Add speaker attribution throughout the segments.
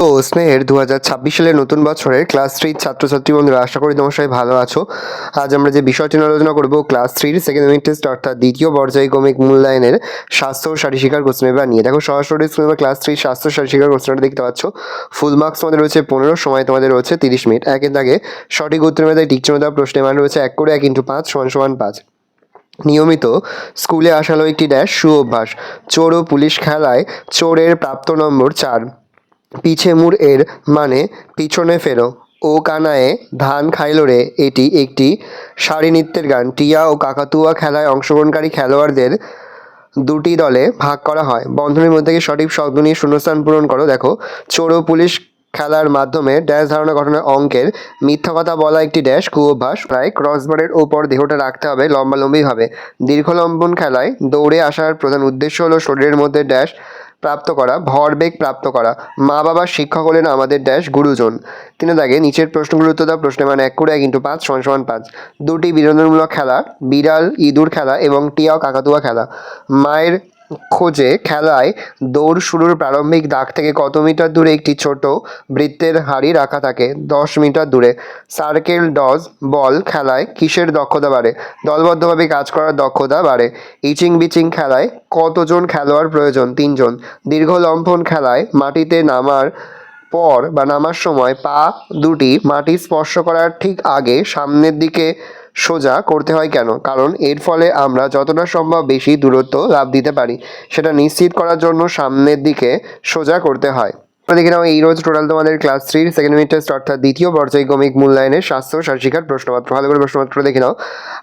Speaker 1: তো স্নেহের 2026 সালের নতুন বছরের ক্লাস 3 ছাত্রছাত্রী বন্ধুরা, আশা করি তোমার সবাই ভালো আছো। আজ আমরা যে বিষয়টি নিয়ে আলোচনা করবো ক্লাস 3 সেকেন্ড ইউনিট টেস্ট অর্থাৎ দ্বিতীয় পর্যায়ক্রমিক মূল্যায়নের স্বাস্থ্য ও শারীরশিক্ষার কোশ্চেন পেপার নিয়ে। দেখো সরাসরি স্কুল ক্লাস 3 স্বাস্থ্য শারীরশিক্ষার কোশ্চেনটা দেখতে পাচ্ছ। ফুল মার্কস তোমাদের রয়েছে 15, সময় তোমাদের রয়েছে 30 মিনিট। একের দাগে সঠিক উত্তর মেধায় টিক চিহ্ন দেওয়া প্রশ্নের মান রয়েছে 1 করে 1 × 5 = 5। নিয়মিত স্কুলে আসা হলো একটি ড্যাশ সুঅভ্যাস। চোর ও পুলিশ খেলায় চোরের প্রাপ্ত নম্বর 4। পিছে মুড় এর মানে পিছনে ফেরো। ও কানায়ে ধান খাইলো রে এটি একটি সারি নৃত্যের গান। টিয়া ও কাকাতুয়া খেলায় অংশগ্রহণকারী খেলোয়াড়দের দুটি দলে ভাগ করা হয়। বন্ধনীর মধ্যে থেকে সঠিক শব্দ নিয়ে শূন্যস্থান পূরণ করো। দেখো, চোর ও পুলিশ খেলার মাধ্যমে ড্যাশ ধারণা গঠনের অঙ্কের মিথ্যা কথা বলা একটি ড্যাশ কুঅভ্যাস। প্রায় ক্রসবারের ওপর দেহটা রাখতে হবে লম্বালম্বিভাবে। দীর্ঘ লম্বন খেলায় দৌড়ে আসার প্রধান উদ্দেশ্য হলো শরীরের মধ্যে ড্যাশ প্রাপ্ত করা, ভরবেগ প্রাপ্ত করা। মা বাবার শিক্ষক হলেন আমাদের ড্যাশ গুরুজন। তিনে দাগে নিচের প্রশ্নগুলোর উত্তর দাও। প্রশ্নের মান 1 করে 1 × 5 = 5। দুটি বিনোদনমূলক খেলা, বিড়াল ইঁদুর খেলা এবং টিয়া ও কাকাতুয়া খেলা। মায়ের খোঁজে খেলায় দৌড় শুরুর প্রারম্ভিক দাগ থেকে কত মিটার দূরে একটি ছোট বৃত্তের হাঁড়ি রাখা থাকে? 10 মিটার দূরে। সার্কেল ডজ বল খেলায় কিসের দক্ষতা বাড়ে? দলবদ্ধভাবে কাজ করার দক্ষতা বাড়ে। ইচিং বিচিং খেলায় কতজন খেলোয়াড় প্রয়োজন? 3 জন। দীর্ঘ লম্ফন খেলায় মাটিতে নামার পর বা নামার সময় পা দুটি মাটি স্পর্শ করার ঠিক আগে সামনের দিকে সোজা করতে হয় কেন? কারণ এর ফলে আমরা যতটা সম্ভব বেশি দূরত্ব লাভ দিতে পারি। সেটা নিশ্চিত করার জন্য সামনের দিকে সোজা করতে হয়। দেখে নাও এই রোজ টোটাল তোমাদের ক্লাস 3 সেকেন্ড ইউনিট টেস্ট অর্থাৎ দ্বিতীয় পর্যায়ক্রমিক মূল্যায়নের স্বাস্থ্য ও শারীরশিক্ষার প্রশ্নপত্র। ভালো করে প্রশ্নপত্র দেখে নাও।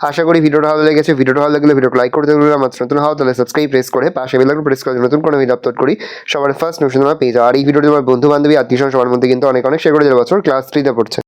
Speaker 1: আশা করি ভিডিওটা ভালো লেগেছে। ভিডিওটা ভালো লাগলে ভিডিওটা লাইক করতে ভুলবে না। মাত্র নতুন হও তাহলে সাবস্ক্রাইব প্রেস করে পাশে বেল আইকন প্রেস করে নতুন কোনো ভিডিও আপলোড করি সবার ফার্স্ট নোটিফিকেশন তোমরা পেয়ে যাও। আর এই ভিডিওটি তোমার বন্ধু বান্ধবী আত্মীয় সবার মধ্যে কিন্তু অনেক শেয়ার করে দেওয়ার বছর ক্লাস 3 তে পড়ছে।